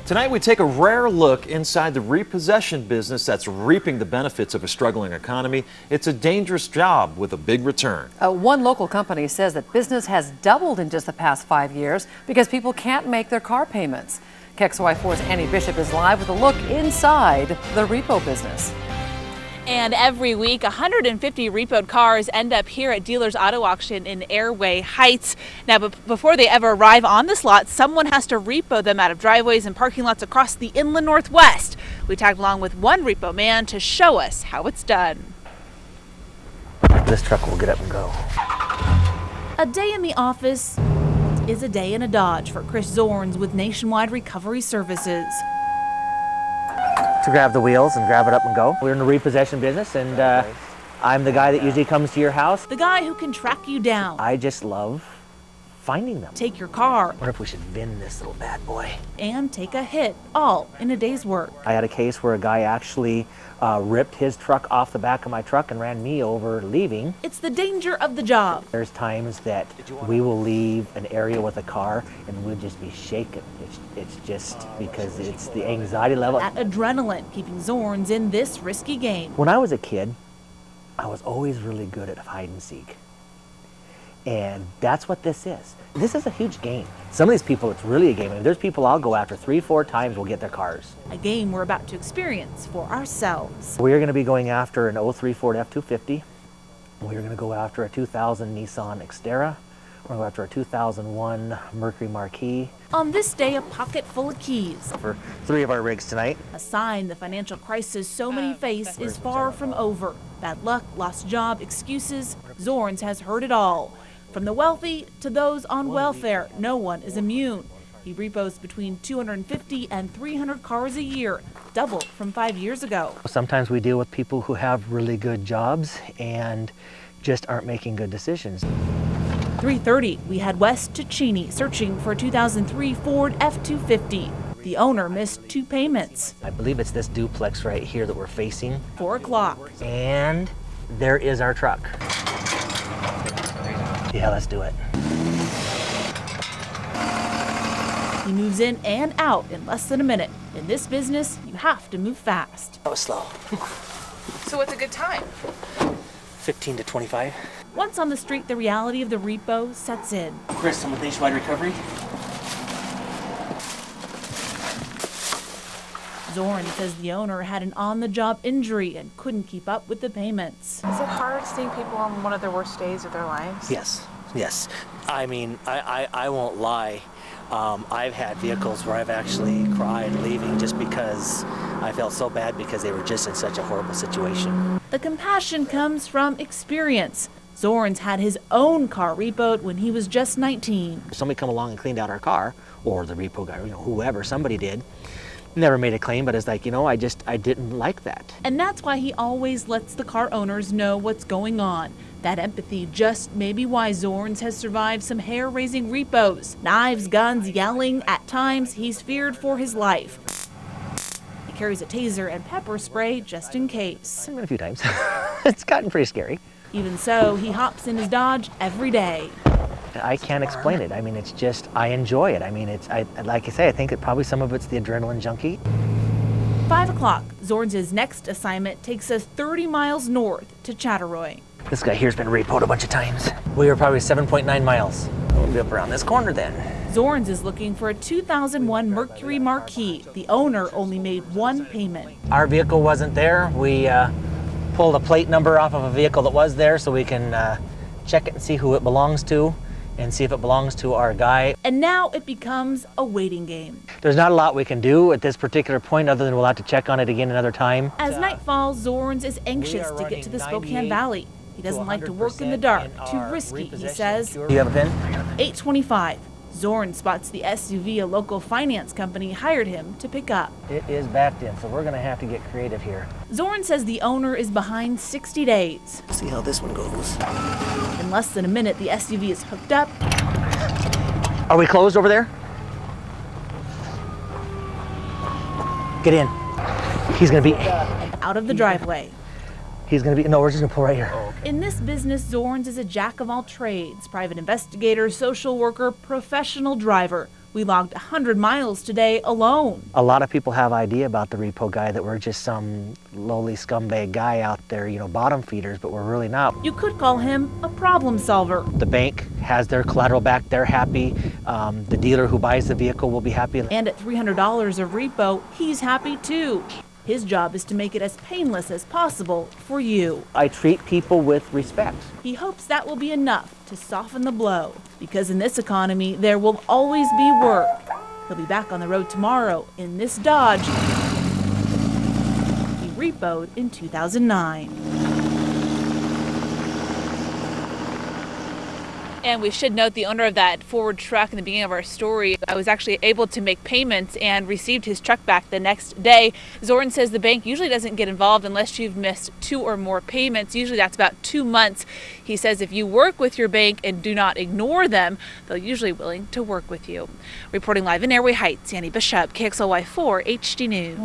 Tonight we take a rare look inside the repossession business that's reaping the benefits of a struggling economy. It's a dangerous job with a big return. One local company says that business has doubled in just the past 5 years because people can't make their car payments. KXLY4's Annie Bishop is live with a look inside the repo business. And every week, 150 repoed cars end up here at Dealers Auto Auction in Airway Heights. Now, before they ever arrive on this lot, someone has to repo them out of driveways and parking lots across the inland Northwest. We tagged along with one repo man to show us how it's done. This truck will get up and go. A day in the office is a day in a Dodge for Chris Zorns with Nationwide Recovery Services. To grab the wheels and grab it up and go. We're in the repossession business, and I'm the guy that usually comes to your house. The guy who can track you down. I just love finding them. Take your car. I wonder if we should VIN this little bad boy. And take a hit, all in a day's work. I had a case where a guy actually ripped his truck off the back of my truck and ran me over leaving. It's the danger of the job. There's times that we will leave an area with a car and we'll just be shaken. It's just because it's the anxiety level. That adrenaline keeping Zorns in this risky game. When I was a kid, I was always really good at hide and seek. And that's what this is. This is a huge game. Some of these people, it's really a game. I mean, there's people I'll go after 3-4 times will get their cars. A game we're about to experience for ourselves. We're going to be going after an 03 Ford F-250. We're going to go after a 2000 Nissan Xterra. We're going to go after a 2001 Mercury Marquis. On this day, a pocket full of keys. For 3 of our rigs tonight. A sign the financial crisis so many face is far from over. Bad luck, lost job, excuses. Zorns has heard it all. From the wealthy to those on welfare, no one is immune. He repos between 250 and 300 cars a year, double from 5 years ago. Sometimes we deal with people who have really good jobs and just aren't making good decisions. 3:30, we head west to Cheney, searching for a 2003 Ford F-250. The owner missed 2 payments. I believe it's this duplex right here that we're facing. 4 o'clock. And there is our truck. Yeah, let's do it. He moves in and out in less than a minute. In this business, you have to move fast. That was slow. So what's a good time? 15 to 25. Once on the street, the reality of the repo sets in. Chris, I'm with Nationwide Recovery. Zorn says the owner had an on-the-job injury and couldn't keep up with the payments. Is it hard seeing people on one of their worst days of their lives? Yes, yes. I mean, I won't lie. I've had vehicles where I've actually cried leaving just because I felt so bad because they were just in such a horrible situation. The compassion comes from experience. Zorns had his own car repoed when he was just 19. Somebody come along and cleaned out our car, or the repo guy, whoever, somebody did. Never made a claim, but it's like, I didn't like that. And that's why he always lets the car owners know what's going on. That empathy just may be why Zorns has survived some hair-raising repos. Knives, guns, yelling. At times, he's feared for his life. He carries a taser and pepper spray just in case. I've been a few times. It's gotten pretty scary. Even so, he hops in his Dodge every day. I can't explain it. I mean, it's just, I enjoy it. I mean, like I say, I think that probably some of it's the adrenaline junkie. 5 o'clock, Zorns' next assignment takes us 30 miles north to Chatteroy. This guy here's been repoed a bunch of times. We were probably 7.9 miles. We'll be up around this corner then. Zorns is looking for a 2001 Mercury Marquis. The owner only made 1 payment. Our vehicle wasn't there. We pulled a plate number off of a vehicle that was there so we can check it and see who it belongs to and see if it belongs to our guy. And now it becomes a waiting game. There's not a lot we can do at this particular point other than we'll have to check on it again another time. As night falls, Zorns is anxious to get to the Spokane Valley. He doesn't like to work in the dark. Too risky, he says. Do you have a pin? 8:25. Zorn spots the SUV a local finance company hired him to pick up. It is backed in, so we're going to have to get creative here. Zorn says the owner is behind 60 days. See how this one goes. In less than a minute, the SUV is hooked up. Are we closed over there? Get in. He's going to be... And out of the driveway. He's going to be... No, we're just going to pull right here. In this business, Zorns is a jack of all trades. Private investigator, social worker, professional driver. We logged 100 miles today alone. A lot of people have idea about the repo guy that we're just some lowly scumbag guy out there, you know, bottom feeders, but we're really not. You could call him a problem solver. The bank has their collateral back, they're happy. The dealer who buys the vehicle will be happy. And at $300 of repo, he's happy too. His job is to make it as painless as possible for you. I treat people with respect. He hopes that will be enough to soften the blow, because in this economy, there will always be work. He'll be back on the road tomorrow in this Dodge he repoed in 2009. And we should note the owner of that Ford truck in the beginning of our story was actually able to make payments and received his truck back the next day. Zorn says the bank usually doesn't get involved unless you've missed 2 or more payments. Usually that's about 2 months. He says if you work with your bank and do not ignore them, they're usually willing to work with you. Reporting live in Airway Heights, Annie Bishop, KXLY4 HD News.